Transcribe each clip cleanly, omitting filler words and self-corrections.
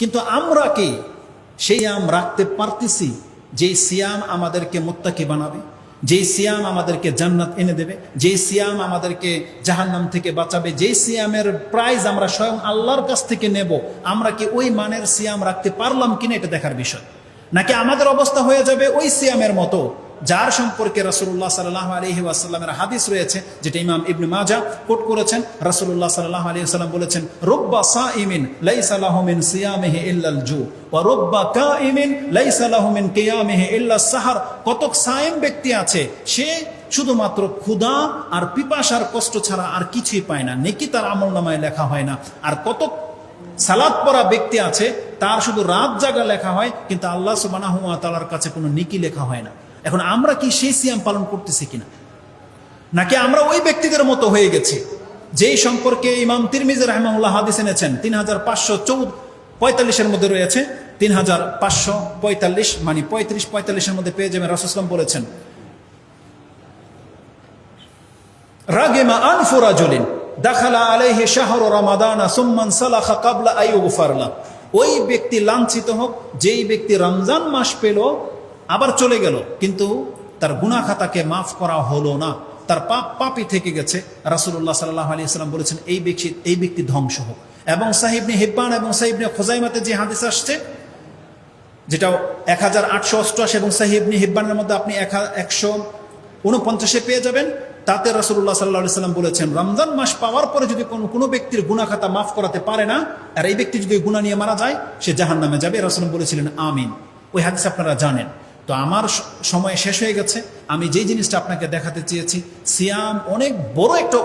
কিন্তু আমরা কি সেই সিয়াম রাখতে পারতেছি? যেই সিয়াম আমাদেরকে মুত্তাকি বানাবে, যেই সিয়াম আমাদেরকে জান্নাত এনে দেবে, যেই সিয়াম আমাদেরকে জাহান্নাম থেকে বাঁচাবে, যেই সিয়ামের প্রাইজ আমরা স্বয়ং আল্লাহর কাছ থেকে নেব, আমরা কি ওই মানের সিয়াম রাখতে পারলাম কিনা এটা দেখার বিষয়। নাকি আমাদের অবস্থা হয়ে যাবে ওই সিয়ামের মতো যার সম্পর্কে রাসূলুল্লাহ সাল্লাল্লাহু আলাইহি ওয়াসাল্লামের হাদিস রয়েছে, যেটা ইমাম ইবনে মাজাহ কোট করেছেন। রাসূলুল্লাহ সাল্লাল্লাহু আলাইহি ওয়াসাল্লাম বলেছেন, রুব্বা সাইমিন লাইসা লাহু মিন সিয়ামিহি ইল্লাল জু ওয়া রুব্বা কাইমিন লাইসা লাহু মিন কিয়ামিহি ইল্লাস সাহর। কতক সায়েম ব্যক্তি আছে, সে শুধুমাত্র ক্ষুধা আর পিপাসার কষ্ট ছাড়া আর কিছুই পায় না, নেকি তার আমলনামায় লেখা হয় না। আর কতক সালাত পড়া ব্যক্তি আছে, তার শুধু রাত জাগা লেখা হয়, কিন্তু আল্লাহ সুবহানাহু ওয়া তাআলার কাছে কোনো নেকি লেখা হয় না। এখন আমরা কি সেই সিয়াম পালন করতেছি কিনা? নাকি আমরা ওই ব্যক্তিদের মতো হয়ে গেছি যেই সম্পর্কে ইমাম তিরমিজি রাহিমাহুল্লাহ হাদিস এনেছেন 3545 মধ্যে রয়েছে। 3545 মানে 35-45 মধ্যে পেয়ে যাবেন। রাসূল সাল্লাল্লাহু আলাইহি ওয়াসাল্লাম বলেছেন, রাগিমা আনফু রাজুলিন দাখালা আলাইহি শাহরু রমাদান সুম্মা সালাখা ক্বাবলা আইয়ুগফার লা। ওই ব্যক্তি লাঞ্ছিত হোক যেই ব্যক্তি রমজান মাস পেল আবার চলে গেল, কিন্তু তার গুনাহ খাতাকে মাফ করা হলো না, তার পাপই থেকে গেছে। রাসূলুল্লাহ সাল্লাল্লাহু আলাইহি ওয়াসাল্লাম বলেছেন এই ব্যক্তি ধ্বংস হোক। এবং সহিহ ইবনে হিব্বান এবং সহিহ ইবনে খুজাইমাতে যে হাদিস আসছে, যেটা 1888 এবং সহিহ ইবনে হিব্বানের মধ্যে আপনি 149 পেয়ে যাবেন, তাতে রাসূলুল্লাহ সাল্লাল্লাহু আলাইহি ওয়াসাল্লাম বলেছেন, রমজান মাস পাওয়ার পরে যদি কোনো ব্যক্তির গুনাহ খাতা মাফ করাতে পারে না, আর এই ব্যক্তি যদি গুনাহ নিয়ে মারা যায়, সে জাহান্নামে যাবে। রাসূল বলেছিলেন আমিন। ওই হাদিস আপনারা জানেন। তো আমার সময় শেষ হয়ে গেছে। আমি যেই জিনিসটা আপনাকে দেখাতে চেয়েছি, সিয়াম অনেক বড় একটা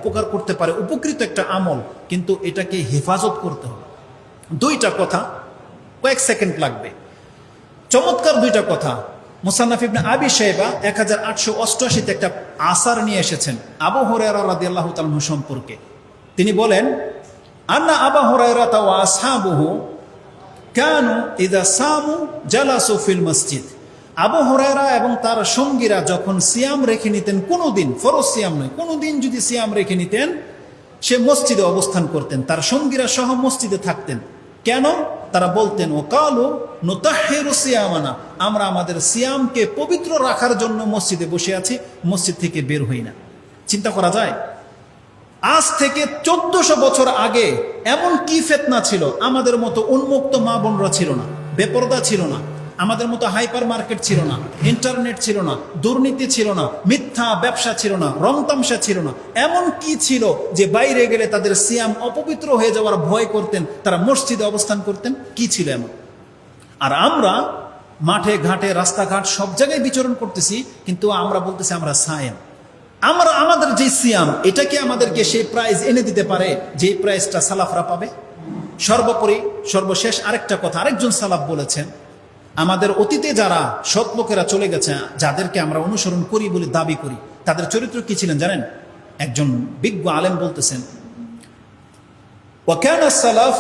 উপকার করতে পারে, উপকৃত একটা আমল, কিন্তু এটাকে হেফাজত করতে হবে। দুইটা কথা, কয়েক সেকেন্ড লাগবে, চমৎকার দুইটা কথা। মুসান্নাফ ইবনে আবি শাইবা 1888 একটা আসার নিয়ে এসেছেন আবু হুরায়রা রাদিয়াল্লাহু তাআলা সম্পর্কে। তিনি বলেন, আন্না আবু হুরায়রা ওয়া আসহাবুহু কানু ইযা সামু জালাসু ফিল মসজিদ। আবু হুরায়রা এবং তার সঙ্গীরা যখন সিয়াম রেখে নিতেন, কোনোদিন ফরজ সিয়াম নয়, কোনোদিন যদি সিয়াম রেখে নিতেন, সে মসজিদে অবস্থান করতেন, তার সঙ্গীরা সহ মসজিদে থাকতেন। কেন? তারা বলতেন, ও কালু নুতাহহিরু সিয়ামানা, আমরা আমাদের সিয়ামকে পবিত্র রাখার জন্য মসজিদে বসে আছি, মসজিদ থেকে বের হই না। চিন্তা করা যায়, আজ থেকে 1400 বছর আগে এমন কি ফিতনা ছিল? আমাদের মতো উন্মুক্ত মা বোনরা ছিল না, বেপরদা ছিল না, আমাদের মতো হাইপার মার্কেট ছিল না, ইন্টারনেট ছিল না, দুর্নীতি ছিল না, মিথ্যা ব্যবসা ছিল না, রংতামশা ছিল না। এমন কি ছিল যে বাইরে গেলে তাদের সিয়াম অপবিত্র হয়ে যাওয়ার ভয় করতেন, তারা মসজিদে অবস্থান করতেন? কি ছিল এমন? আর আমরা মাঠে ঘাটে রাস্তাঘাট সব জায়গায় বিচরণ করতেছি, কিন্তু আমরা বলতেছি আমরা সায়েম। আমাদের যে সিয়াম, এটা কি আমাদেরকে সেই প্রাইজ এনে দিতে পারে যে প্রাইজটা সালাফরা পাবে? সর্বোপরি সর্বশেষ আরেকটা কথা, আরেকজন সালাফ বলেছেন, আমাদের অতীতে যারা সৎ লোকেরা চলে গেছে, যাদেরকে আমরা অনুসরণ করি বলে দাবি করি, তাদের চরিত্র কি ছিলেন জানেন? একজন বিজ্ঞ আলেম বলতেছেন, ওয়া কানা সালাফ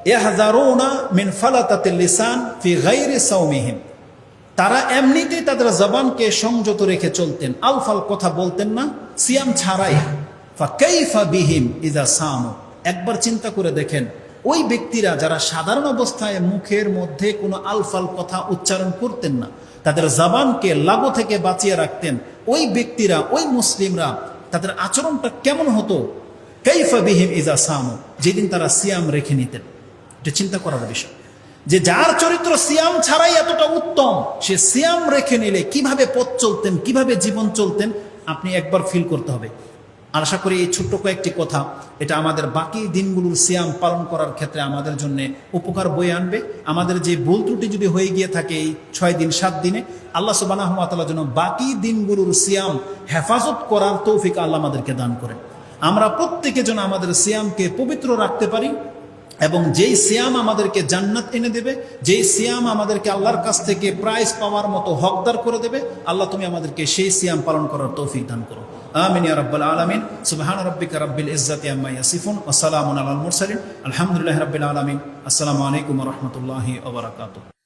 ইয়াহযারুনা মিন ফালাতাতিল লিসান ফি গায়রি সাওমিহিম। তারা এমনিতেই তাদের জবানকে সংযত রেখে চলতেন, আলফাল কথা বলতেন না সিয়াম ছাড়াই। ফাকাইফা বিহিম ইযা সামু। একবার চিন্তা করে দেখেন, ওই ব্যক্তিরা যারা সাধারণ অবস্থায় মুখের মধ্যে কোনো আলফাল কথা উচ্চারণ করতেন না, তাদের জবানকে লাগু থেকে বাঁচিয়ে রাখতেন, ওই ব্যক্তিরা, ওই মুসলিমরা, তাদের আচরণটা কেমন হতো? কাইফা বিহিম ইযা সামু, যেদিন তারা সিয়াম রেখে নিতেন। এটা চিন্তা করার বিষয়, যে যার চরিত্র সিয়াম ছাড়াই এতটা উত্তম, সে সিয়াম রেখে নিলে কিভাবে পথ চলতেন, কিভাবে জীবন চলতেন, আপনি একবার ফিল করতে হবে। আর আশা করি এই ছোট্ট কয়েকটি কথা, এটা আমাদের বাকি দিনগুলোর সিয়াম পালন করার ক্ষেত্রে আমাদের জন্য উপকার বয়ে আনবে। আমাদের যে ভুল ত্রুটি যদি হয়ে গিয়ে থাকে এই 6 দিন 7 দিনে, আল্লাহ সুবহানাহু ওয়া তাআলা যেন বাকি দিনগুলোর সিয়াম হেফাজত করার তৌফিক আল্লাহ আমাদেরকে দান করেন। আমরা প্রত্যেকে যেন আমাদের সিয়ামকে পবিত্র রাখতে পারি, এবং যেই সিয়াম আমাদেরকে জান্নাত এনে দেবে, যেই সিয়াম আমাদেরকে আল্লাহর কাছ থেকে প্রাইজ পাওয়ার মতো হকদার করে দেবে, আল্লাহ তুমি আমাদেরকে সেই সিয়াম পালন করার তৌফিক দান করো। আমিন ইয়া রাব্বাল আলামিন। সুবহান রাব্বিকা রাব্বিল ইজ্জাতি আম্মা ইয়াসিফুন ওয়া সালামুন আলাল মুরসালিন। আলহামদুলিল্লাহি রাব্বিল আলামিন। আসসালামু আলাইকুম ওয়া রাহমাতুল্লাহি ওয়া বারাকাতুহু।